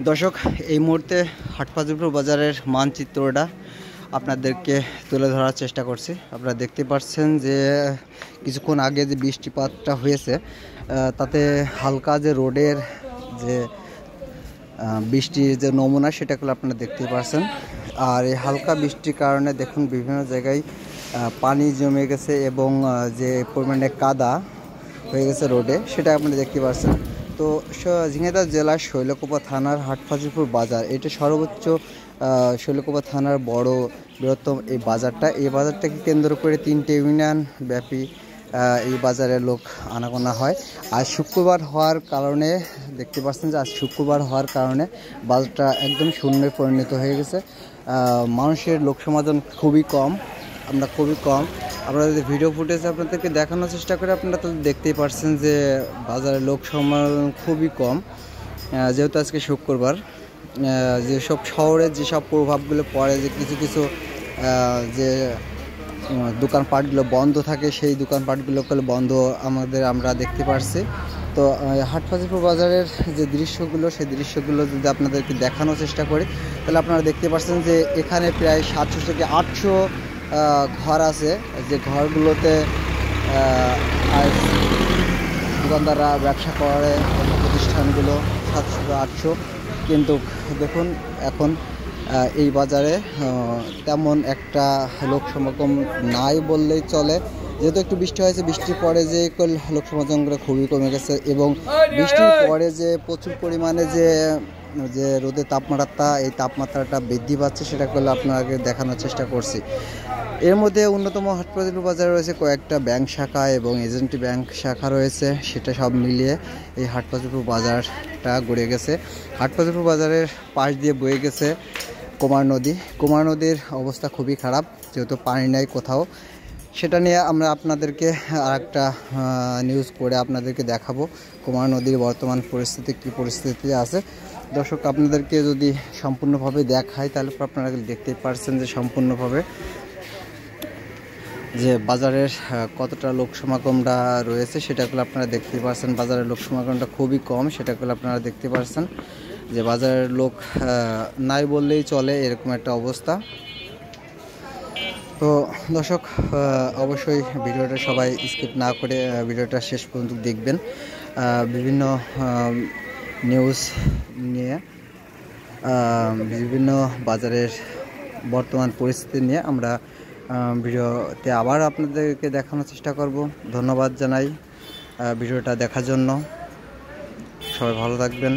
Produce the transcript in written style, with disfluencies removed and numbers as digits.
দর্শক, এই মুহূর্তে হাটফাজিলপুর বাজারের মানচিত্রটা আপনাদেরকে তুলে ধরার চেষ্টা করছি। আপনারা দেখতে পাচ্ছেন যে কিছুক্ষণ আগে যে বৃষ্টিপাতটা হয়েছে তাতে হালকা যে রোডের যে বৃষ্টির যে নমুনা সেটাগুলো আপনারা দেখতে পাচ্ছেন। আর এই হালকা বৃষ্টির কারণে দেখুন বিভিন্ন জায়গায় পানি জমে গেছে এবং যে পরিমাণে কাদা হয়ে গেছে রোডে সেটা আপনারা দেখতে পাচ্ছেন। তো ঝিনাইদহ জেলার শৈলকুপা থানার হাটফাজিলপুর বাজার, এটা সর্বোচ্চ শৈলকুপা থানার বৃহত্তম এই বাজারটাকে কেন্দ্র করে 3টে ইউনিয়ন ব্যাপী এই বাজারে লোক আনাগোনা হয়। আজ শুক্রবার হওয়ার কারণে দেখতে পাচ্ছেন যে আজ শুক্রবার হওয়ার কারণে বাজারটা একদম শূন্যে পরিণত হয়ে গেছে। মানুষের লোক সমাগম খুবই কম। আমরা যদি ভিডিও ফুটেজ আপনাদেরকে দেখানোর চেষ্টা করি, আপনারা তো দেখতেই পাচ্ছেন যে বাজারে লোক সমাগম খুবই কম। যেহেতু আজকে শুক্রবার, যেসব শহরের যেসব প্রভাবগুলো পড়ে, যে কিছু কিছু যে দোকানপাটগুলো বন্ধ থাকে, সেই দোকানপাটগুলো বন্ধ আমরা দেখতে পাচ্ছি। তো হাটফাজিলপুর বাজারের যে দৃশ্যগুলো, সেই দৃশ্যগুলো যদি আপনাদেরকে দেখানোর চেষ্টা করি, তাহলে আপনারা দেখতে পাচ্ছেন যে এখানে প্রায় 700 থেকে 800 ঘর আছে, যে ঘরগুলোতে দোকানদাররা ব্যবসা করে, প্রতিষ্ঠানগুলো 700-800। কিন্তু দেখুন এখন এই বাজারে তেমন একটা লোক সমাগম নাই বললেই চলে। যেহেতু একটু বৃষ্টি হয়েছে, বৃষ্টির পরে যে লোক সমাগমগুলো খুবই কমে গেছে এবং বৃষ্টির পরে যে প্রচুর পরিমাণে যে রোদের এই তাপমাত্রাটা বৃদ্ধি পাচ্ছে, সেটা করলে আপনাকে দেখানোর চেষ্টা করছি। এর মধ্যে অন্যতম হাটফাজিলপুর বাজারে রয়েছে কয়েকটা ব্যাংক শাখা এবং এজেন্টি ব্যাংক শাখা রয়েছে। সেটা সব মিলিয়ে এই হাটফাজিলপুর বাজারটা গড়ে গেছে। হাটফাজিলপুর বাজারের পাশ দিয়ে বয়ে গেছে কুমার নদীর অবস্থা খুবই খারাপ, যেহেতু পানি নেই কোথাও। সেটা নিয়ে আমরা আপনাদেরকে আরেকটা নিউজ করে আপনাদেরকে দেখাবো কুমার নদীর বর্তমান কী পরিস্থিতি আছে। দর্শক, আপনাদেরকে যদি সম্পূর্ণভাবে দেখাই, তাহলে আপনারা দেখতেই পারছেন যে সম্পূর্ণভাবে যে বাজারের কতটা লোক সমাগমটা রয়েছে সেটাগুলো আপনারা দেখতে পাচ্ছেন। বাজারের লোক সমাগমটা খুবই কম, সেটাগুলো আপনারা দেখতে পাচ্ছেন যে বাজারের লোক নাই বললেই চলে, এরকম একটা অবস্থা। তো দর্শক, অবশ্যই ভিডিওটা সবাই স্কিপ না করে ভিডিওটা শেষ পর্যন্ত দেখবেন। বিভিন্ন নিউজ নিয়ে, বিভিন্ন বাজারের বর্তমান পরিস্থিতি নিয়ে আমরা ভিডিওতে আবার আপনাদেরকে দেখানোর চেষ্টা করব। ধন্যবাদ জানাই ভিডিওটা দেখার জন্য। সবাই ভালো থাকবেন।